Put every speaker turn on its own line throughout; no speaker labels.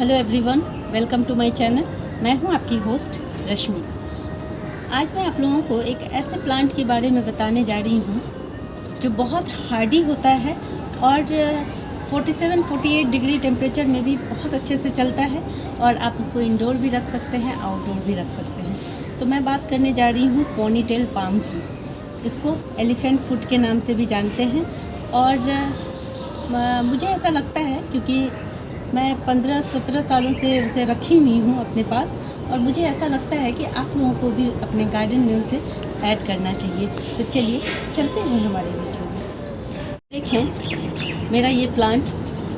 Hello everyone, welcome to my channel. मैं हूं आपकी होस्ट रश्मि। आज मैं आप लोगों को एक ऐसे प्लांट के बारे में बताने जा रही हूं जो बहुत हार्डी होता है और 47-48 डिग्री टेम्परेचर में भी बहुत अच्छे से चलता है और आप उसको इंडोर भी रख सकते हैं, आउटडोर भी रख सकते हैं। तो मैं बात करने जा रही हूँ पोनीटेल पाम की। इसको एलिफेंट फुट के नाम से भी जानते हैं और मुझे ऐसा लगता है क्योंकि मैं 15-17 सालों से उसे रखी हुई हूँ अपने पास और मुझे ऐसा लगता है कि आप लोगों को भी अपने गार्डन में उसे ऐड करना चाहिए। तो चलिए चलते हैं हमारे वीडियो में। देखें, मेरा ये प्लांट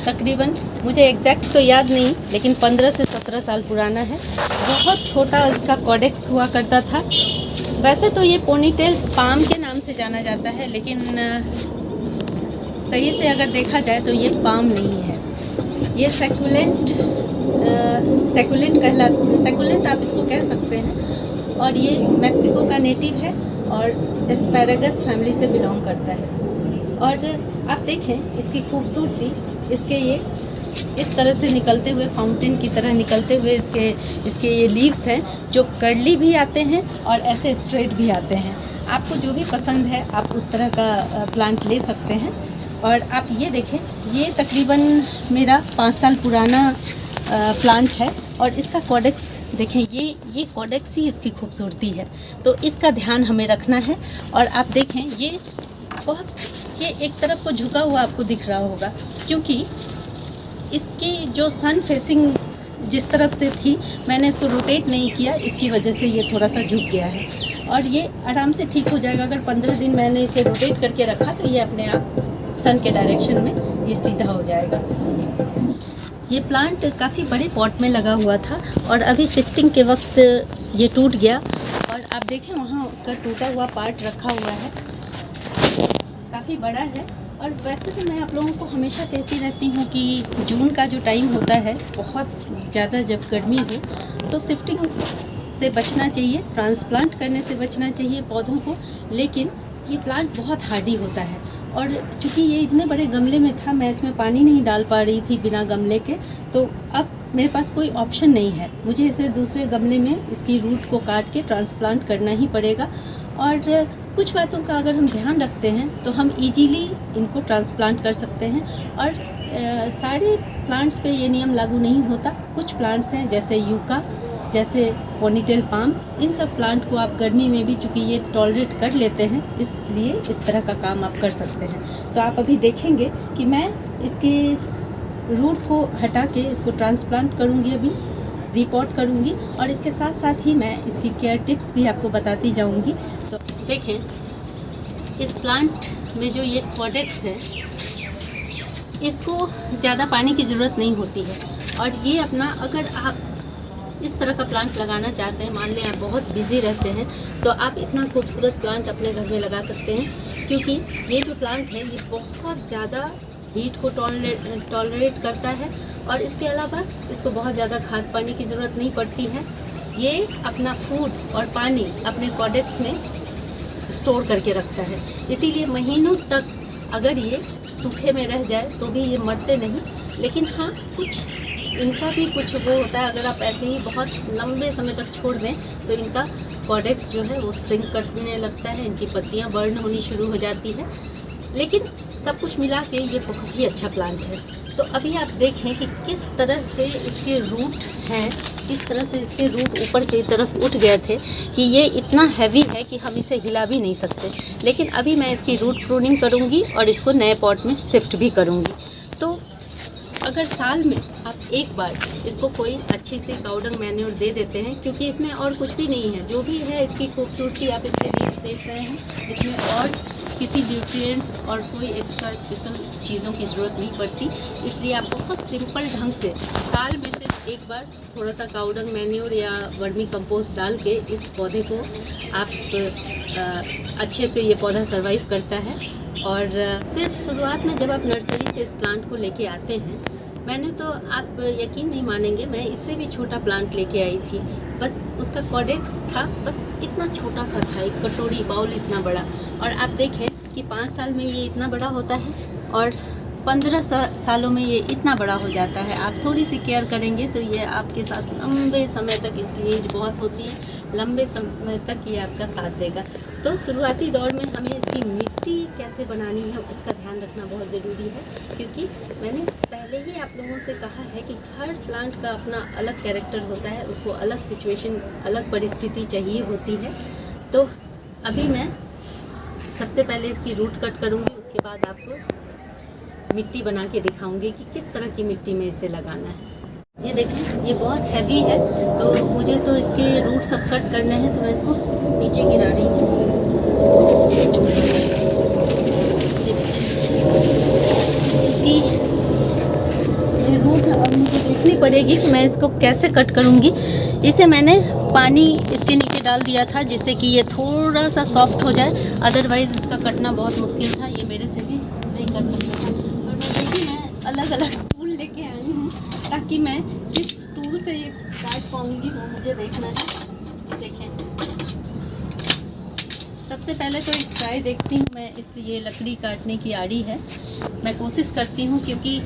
तकरीबन मुझे एग्जैक्ट तो याद नहीं, लेकिन 15 से 17 साल पुराना है। बहुत छोटा इसका कॉडेक्स हुआ करता था। वैसे तो ये पोनीटेल पाम के नाम से जाना जाता है, लेकिन सही से अगर देखा जाए तो ये पाम नहीं है, ये सैकुलेंट आप इसको कह सकते हैं। और ये मैक्सिको का नेटिव है और एस्पैरागस फैमिली से बिलोंग करता है। और आप देखें इसकी खूबसूरती, इसके ये इस तरह से निकलते हुए फाउंटेन की तरह निकलते हुए इसके ये लीव्स हैं जो कर्ली भी आते हैं और ऐसे स्ट्रेट भी आते हैं। आपको जो भी पसंद है आप उस तरह का प्लांट ले सकते हैं। और आप ये देखें, ये तकरीबन मेरा 5 साल पुराना प्लांट है और इसका कॉडेक्स देखें, ये कॉडेक्स ही इसकी खूबसूरती है। तो इसका ध्यान हमें रखना है। और आप देखें ये एक तरफ को झुका हुआ आपको दिख रहा होगा, क्योंकि इसकी जो सन फेसिंग जिस तरफ से थी, मैंने इसको रोटेट नहीं किया, इसकी वजह से ये थोड़ा सा झुक गया है। और ये आराम से ठीक हो जाएगा। अगर 15 दिन मैंने इसे रोटेट करके रखा तो ये अपने आप सन के डायरेक्शन में ये सीधा हो जाएगा। ये प्लांट काफ़ी बड़े पॉट में लगा हुआ था और अभी शिफ्टिंग के वक्त ये टूट गया। और आप देखें वहाँ उसका टूटा हुआ पार्ट रखा हुआ है, काफ़ी बड़ा है। और वैसे तो मैं आप लोगों को हमेशा कहती रहती हूँ कि जून का जो टाइम होता है, बहुत ज़्यादा जब गर्मी हो तो शिफ्टिंग से बचना चाहिए, ट्रांसप्लांट करने से बचना चाहिए पौधों को। लेकिन ये प्लांट बहुत हार्डी होता है और चूँकि ये इतने बड़े गमले में था, मैं इसमें पानी नहीं डाल पा रही थी बिना गमले के, तो अब मेरे पास कोई ऑप्शन नहीं है, मुझे इसे दूसरे गमले में इसकी रूट को काट के ट्रांसप्लांट करना ही पड़ेगा। और कुछ बातों का अगर हम ध्यान रखते हैं तो हम इजीली इनको ट्रांसप्लांट कर सकते हैं। और सारे प्लांट्स पे ये नियम लागू नहीं होता। कुछ प्लांट्स हैं जैसे यूका, जैसे पोनीटेल पाम, इन सब प्लांट को आप गर्मी में भी चूँकि ये टॉलरेट कर लेते हैं, इसलिए इस तरह का काम आप कर सकते हैं। तो आप अभी देखेंगे कि मैं इसके रूट को हटा के इसको ट्रांसप्लांट करूँगी, अभी रिपोर्ट करूँगी और इसके साथ साथ ही मैं इसकी केयर टिप्स भी आपको बताती जाऊँगी। तो देखें, इस प्लांट में जो ये कॉडेक्स है, इसको ज़्यादा पानी की ज़रूरत नहीं होती है। और ये अपना, अगर आप इस तरह का प्लांट लगाना चाहते हैं, मान लें आप बहुत बिजी रहते हैं, तो आप इतना खूबसूरत प्लांट अपने घर में लगा सकते हैं। क्योंकि ये जो प्लांट है ये बहुत ज़्यादा हीट को टॉलरेट करता है और इसके अलावा इसको बहुत ज़्यादा खाद पानी की ज़रूरत नहीं पड़ती है। ये अपना फूड और पानी अपने कॉडेक्स में स्टोर करके रखता है, इसीलिए महीनों तक अगर ये सूखे में रह जाए तो भी ये मरते नहीं। लेकिन हाँ, कुछ इनका भी कुछ वो होता है, अगर आप ऐसे ही बहुत लंबे समय तक छोड़ दें तो इनका कॉडेक्स जो है वो श्रिंक करने लगता है, इनकी पत्तियां बर्न होनी शुरू हो जाती है। लेकिन सब कुछ मिला के ये बहुत ही अच्छा प्लांट है। तो अभी आप देखें कि किस तरह से इसके रूट हैं, किस तरह से इसके रूट ऊपर की तरफ उठ गए थे कि ये इतना हैवी है कि हम इसे हिला भी नहीं सकते। लेकिन अभी मैं इसकी रूट प्रूनिंग करूँगी और इसको नए पॉट में शिफ्ट भी करूँगी। तो अगर साल में आप एक बार इसको कोई अच्छी सी काउडंग मैन्योर दे देते हैं, क्योंकि इसमें और कुछ भी नहीं है, जो भी है इसकी खूबसूरती आप इसके लीव्स देख रहे हैं, इसमें और किसी न्यूट्रिएंट्स और कोई एक्स्ट्रा स्पेशल चीज़ों की ज़रूरत नहीं पड़ती। इसलिए आप बहुत सिंपल ढंग से साल में सिर्फ एक बार थोड़ा सा काउडंग मैन्योर या वर्मी कंपोस्ट डाल के इस पौधे को आप अच्छे से, ये पौधा सर्वाइव करता है। और सिर्फ शुरुआत में जब आप नर्सरी से इस प्लांट को लेके आते हैं, मैंने तो, आप यकीन नहीं मानेंगे, मैं इससे भी छोटा प्लांट लेके आई थी। बस उसका कॉडेक्स था, बस इतना छोटा सा था, एक कटोरी बाउल इतना बड़ा। और आप देखें कि 5 साल में ये इतना बड़ा होता है और 15 सालों में ये इतना बड़ा हो जाता है। आप थोड़ी सी केयर करेंगे तो ये आपके साथ लंबे समय तक, इसकी एज बहुत होती है, लंबे समय तक ये आपका साथ देगा। तो शुरुआती दौर में हमें इसकी मिट्टी कैसे बनानी है उसका ध्यान रखना बहुत ज़रूरी है, क्योंकि मैंने पहले ही आप लोगों से कहा है कि हर प्लांट का अपना अलग कैरेक्टर होता है, उसको अलग सिचुएशन, अलग परिस्थिति चाहिए होती है। तो अभी मैं सबसे पहले इसकी रूट कट करूँगी, उसके बाद आपको मिट्टी बना के दिखाऊंगी कि किस तरह की मिट्टी में इसे लगाना है। ये देखें, ये बहुत हैवी है, तो मुझे तो इसके रूट सब कट करने हैं, तो मैं इसको नीचे गिरा रही हूँ। इसकी ये रूट अब मुझे देखनी पड़ेगी कि मैं इसको कैसे कट करूँगी। इसे मैंने पानी इसके नीचे डाल दिया था जिससे कि ये थोड़ा सा सॉफ्ट हो जाए, अदरवाइज़ इसका कटना बहुत मुश्किल था, ये मेरे से भी नहीं कर सकता था। अलग अलग टूल लेके आई हूँ ताकि मैं किस टूल से ये काट पाऊँगी वो मुझे देखना है। देखें, सबसे पहले तो एक ट्राई देखती हूँ मैं। ये लकड़ी काटने की आड़ी है, मैं कोशिश करती हूँ, क्योंकि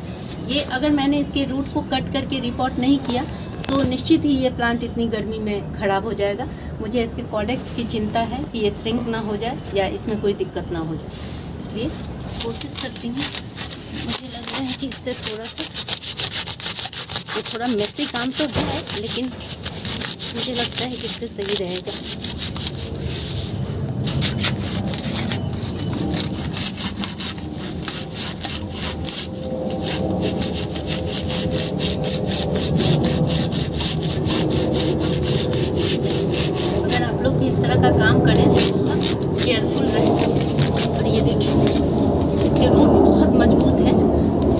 ये अगर मैंने इसके रूट को कट करके रिपोर्ट नहीं किया तो निश्चित ही ये प्लांट इतनी गर्मी में ख़राब हो जाएगा। मुझे इसके कॉडेक्स की चिंता है कि ये श्रिंक ना हो जाए या इसमें कोई दिक्कत ना हो जाए, इसलिए कोशिश करती हूँ। मुझे लग रहा है कि इससे थोड़ा सा, ये थोड़ा मेसी काम तो है, लेकिन मुझे लगता है कि इससे सही रहेगा। अगर आप लोग भी इस तरह का काम करें तो बहुत केयरफुल रहें। और ये देखिए, इसके रूट बहुत मजबूत है,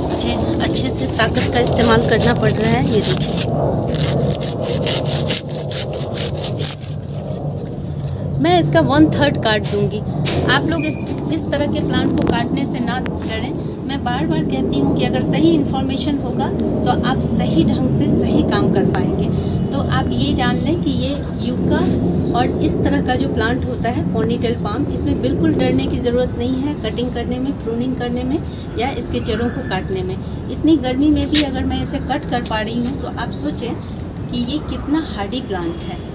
मुझे अच्छे से ताकत का इस्तेमाल करना पड़ रहा है। ये देखिए, मैं इसका 1/3 काट दूंगी। आप लोग इस तरह के प्लांट को काटने से ना डरें। मैं बार बार कहती हूँ कि अगर सही इन्फॉर्मेशन होगा तो आप सही ढंग से सही काम कर पाएंगे। तो आप ये जान लें कि ये यूका और इस तरह का जो प्लांट होता है पोनीटेल पाम, इसमें बिल्कुल डरने की ज़रूरत नहीं है कटिंग करने में, प्रूनिंग करने में या इसके जड़ों को काटने में। इतनी गर्मी में भी अगर मैं इसे कट कर पा रही हूँ तो आप सोचें कि ये कितना हार्डी प्लांट है।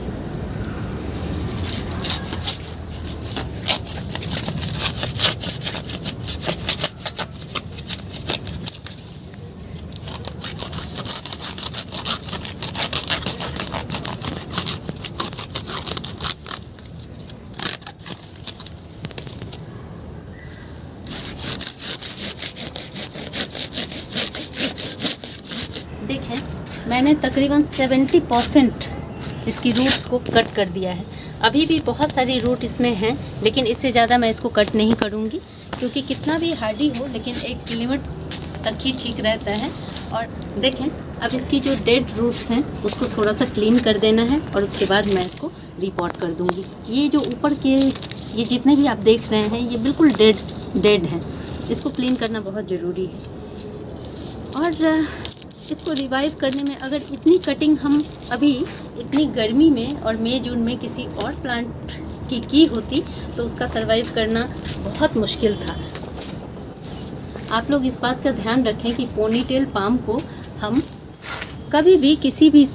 देखें, मैंने तकरीबन 70% इसकी रूट्स को कट कर दिया है। अभी भी बहुत सारी रूट इसमें हैं, लेकिन इससे ज़्यादा मैं इसको कट नहीं करूँगी, क्योंकि कितना भी हार्डी हो लेकिन एक लिमिट तक ही ठीक रहता है। और देखें, अब इसकी जो डेड रूट्स हैं उसको थोड़ा सा क्लीन कर देना है और उसके बाद मैं इसको रिपोर्ट कर दूँगी। ये जो ऊपर के ये जितने भी आप देख रहे हैं ये बिल्कुल डेड हैं, इसको क्लीन करना बहुत ज़रूरी है। और इसको रिवाइव करने में अगर इतनी कटिंग हम अभी इतनी गर्मी में और मई जून में किसी और प्लांट की होती तो उसका सरवाइव करना बहुत मुश्किल था। आप लोग इस बात का ध्यान रखें कि पोनीटेल पाम को हम कभी भी किसी भी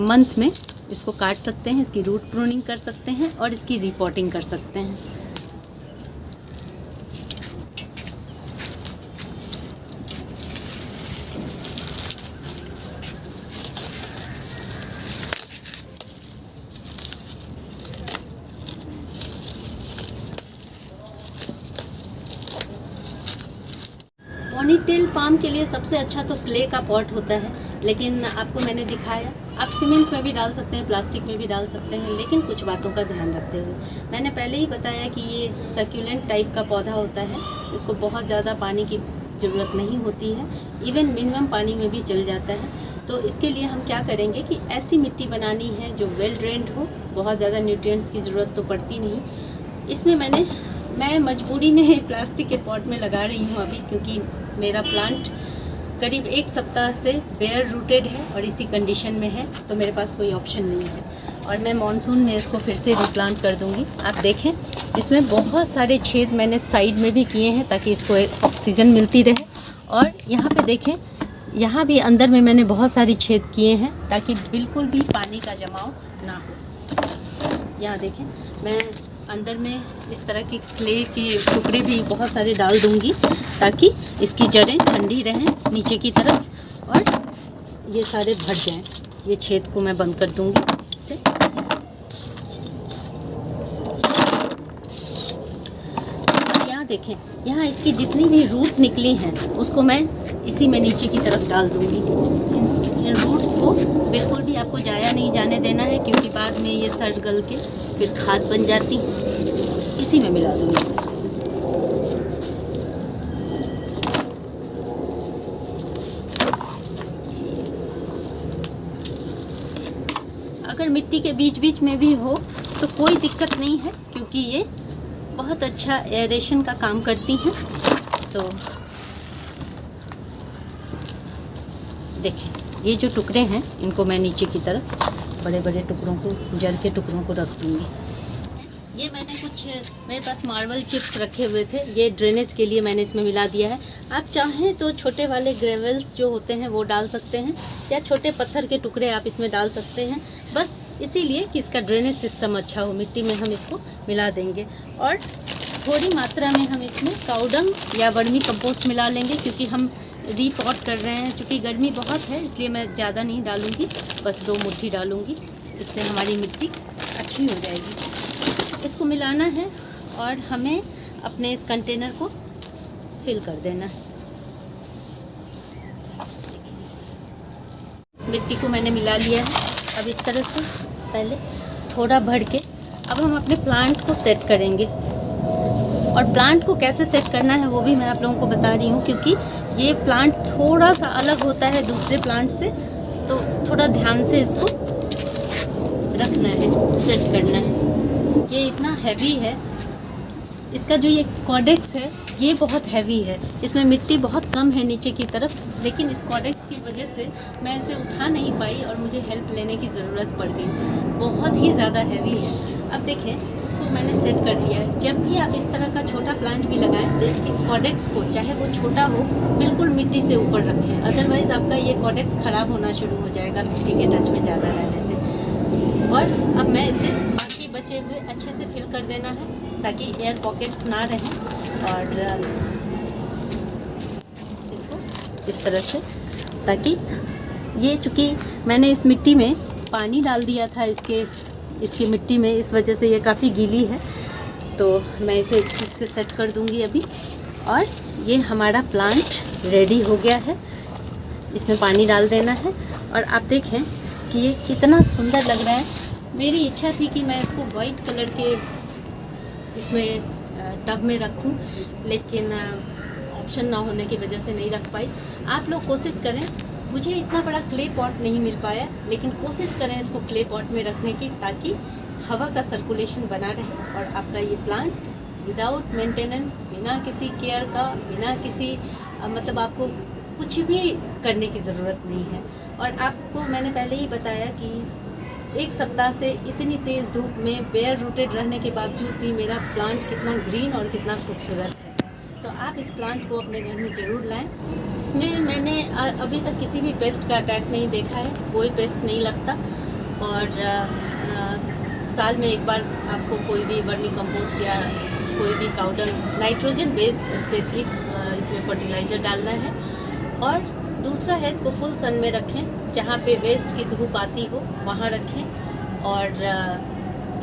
मंथ में इसको काट सकते हैं, इसकी रूट प्रूनिंग कर सकते हैं और इसकी रिपोर्टिंग कर सकते हैं। पोनीटेल पाम के लिए सबसे अच्छा तो क्ले का पॉट होता है, लेकिन आपको मैंने दिखाया आप सीमेंट में भी डाल सकते हैं, प्लास्टिक में भी डाल सकते हैं, लेकिन कुछ बातों का ध्यान रखते हुए। मैंने पहले ही बताया कि ये सक्यूलेंट टाइप का पौधा होता है, इसको बहुत ज़्यादा पानी की ज़रूरत नहीं होती है, इवन मिनिमम पानी में भी चल जाता है। तो इसके लिए हम क्या करेंगे कि ऐसी मिट्टी बनानी है जो वेल ड्रेन्ड हो, बहुत ज़्यादा न्यूट्रिएंट्स की ज़रूरत तो पड़ती नहीं। इसमें मैं मजबूरी में प्लास्टिक के पॉट में लगा रही हूँ अभी, क्योंकि मेरा प्लांट करीब 1 सप्ताह से बेयर रूटेड है और इसी कंडीशन में है, तो मेरे पास कोई ऑप्शन नहीं है। और मैं मानसून में इसको फिर से रिप्लांट कर दूंगी। आप देखें, इसमें बहुत सारे छेद मैंने साइड में भी किए हैं ताकि इसको एक ऑक्सीजन मिलती रहे और यहाँ पे देखें, यहाँ भी अंदर में मैंने बहुत सारी छेद किए हैं ताकि बिल्कुल भी पानी का जमाव ना हो। यहाँ देखें, मैं अंदर में इस तरह की क्ले के टुकड़े भी बहुत सारे डाल दूँगी ताकि इसकी जड़ें ठंडी रहें नीचे की तरफ और ये सारे भर जाएं। ये छेद को मैं बंद कर दूँगी इससे। और यहाँ देखें, यहाँ इसकी जितनी भी रूट निकली हैं उसको मैं इसी में नीचे की तरफ डाल दूँगी। इन रूट्स को बिल्कुल भी आपको जाया नहीं जाने देना है, क्योंकि बाद में ये सड़ गल के फिर खाद बन जाती है। इसी में मिला दूँगी। अगर मिट्टी के बीच बीच में भी हो तो कोई दिक्कत नहीं है, क्योंकि ये बहुत अच्छा एयरेशन का काम करती हैं। तो देखें, ये जो टुकड़े हैं इनको मैं नीचे की तरफ बड़े बड़े टुकड़ों को, जड़ के टुकड़ों को रख दूँगी। ये मैंने कुछ, मेरे पास मार्बल चिप्स रखे हुए थे, ये ड्रेनेज के लिए मैंने इसमें मिला दिया है। आप चाहें तो छोटे वाले ग्रेवल्स जो होते हैं वो डाल सकते हैं, या छोटे पत्थर के टुकड़े आप इसमें डाल सकते हैं, बस इसीलिए कि इसका ड्रेनेज सिस्टम अच्छा हो। मिट्टी में हम इसको मिला देंगे और थोड़ी मात्रा में हम इसमें काउडंग या वर्मी कंपोस्ट मिला लेंगे, क्योंकि हम रीपॉट कर रहे हैं। चूँकि गर्मी बहुत है इसलिए मैं ज़्यादा नहीं डालूँगी, बस 2 मुट्ठी डालूँगी। इससे हमारी मिट्टी अच्छी हो जाएगी। इसको मिलाना है और हमें अपने इस कंटेनर को फिल कर देना है। इस तरह से मिट्टी को मैंने मिला लिया है। अब इस तरह से पहले थोड़ा भर के अब हम अपने प्लांट को सेट करेंगे। और प्लांट को कैसे सेट करना है वो भी मैं आप लोगों को बता रही हूँ, क्योंकि ये प्लांट थोड़ा सा अलग होता है दूसरे प्लांट से, तो थोड़ा ध्यान से इसको रखना है, सेट करना है। ये इतना हैवी है, इसका जो ये कॉडेक्स है ये बहुत हैवी है। इसमें मिट्टी बहुत कम है नीचे की तरफ, लेकिन इस कॉडेक्स की वजह से मैं इसे उठा नहीं पाई और मुझे हेल्प लेने की ज़रूरत पड़ गई। बहुत ही ज़्यादा हैवी है। अब देखें, इसको मैंने सेट कर लिया है। जब भी आप इस तरह का छोटा प्लांट भी लगाएं तो इसके कॉडेक्स को, चाहे वो छोटा हो, बिल्कुल मिट्टी से ऊपर रखें, अदरवाइज़ आपका ये कॉडेक्स ख़राब होना शुरू हो जाएगा मिट्टी के टच में ज़्यादा रहने से। और अब मैं इसे बाकी बचे हुए अच्छे से फिल कर देना है ताकि एयर पॉकेट्स ना रहें। और इसको इस तरह से, ताकि ये, चूँकि मैंने इस मिट्टी में पानी डाल दिया था इसकी मिट्टी में, इस वजह से ये काफ़ी गीली है, तो मैं इसे ठीक से सेट कर दूंगी अभी। और ये हमारा प्लांट रेडी हो गया है। इसमें पानी डाल देना है और आप देखें कि ये कितना सुंदर लग रहा है। मेरी इच्छा थी कि मैं इसको वाइट कलर के इसमें टब में रखूं, लेकिन ऑप्शन ना होने की वजह से नहीं रख पाई। आप लोग कोशिश करें, मुझे इतना बड़ा क्ले पॉट नहीं मिल पाया, लेकिन कोशिश करें इसको क्ले पॉट में रखने की, ताकि हवा का सर्कुलेशन बना रहे और आपका ये प्लांट विदाउट मेंटेनेंस, बिना किसी केयर का, बिना किसी मतलब आपको कुछ भी करने की ज़रूरत नहीं है। और आपको मैंने पहले ही बताया कि 1 सप्ताह से इतनी तेज़ धूप में बेयर रूटेड रहने के बावजूद भी मेरा प्लांट कितना ग्रीन और कितना खूबसूरत है। तो आप इस प्लांट को अपने घर में ज़रूर लाएं। इसमें मैंने अभी तक किसी भी पेस्ट का अटैक नहीं देखा है, कोई पेस्ट नहीं लगता। और साल में एक बार आपको कोई भी वर्मी कंपोस्ट या कोई भी काउडंग, नाइट्रोजन बेस्ड स्पेशली इसमें फर्टिलाइज़र डालना है। और दूसरा है, इसको फुल सन में रखें, जहाँ पे वेस्ट की धूप आती हो वहाँ रखें। और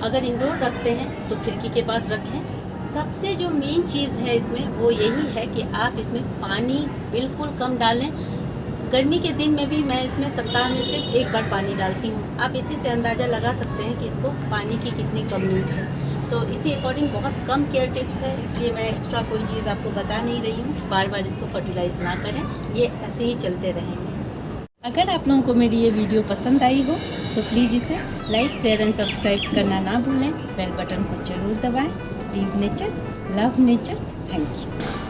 अगर इंडोर रखते हैं तो खिड़की के पास रखें। सबसे जो मेन चीज़ है इसमें वो यही है कि आप इसमें पानी बिल्कुल कम डालें। गर्मी के दिन में भी मैं इसमें सप्ताह में सिर्फ 1 बार पानी डालती हूँ। आप इसी से अंदाज़ा लगा सकते हैं कि इसको पानी की कितनी कम नीड है। तो इसी अकॉर्डिंग बहुत कम केयर टिप्स है, इसलिए मैं एक्स्ट्रा कोई चीज़ आपको बता नहीं रही हूँ। बार बार इसको फर्टिलाइज़ ना करें, ये ऐसे ही चलते रहेंगे। अगर आप लोगों को मेरी ये वीडियो पसंद आई हो तो प्लीज़ इसे लाइक, शेयर एंड सब्सक्राइब करना ना भूलें। बेल बटन को ज़रूर दबाएं। Leave nature, love nature. Thank you.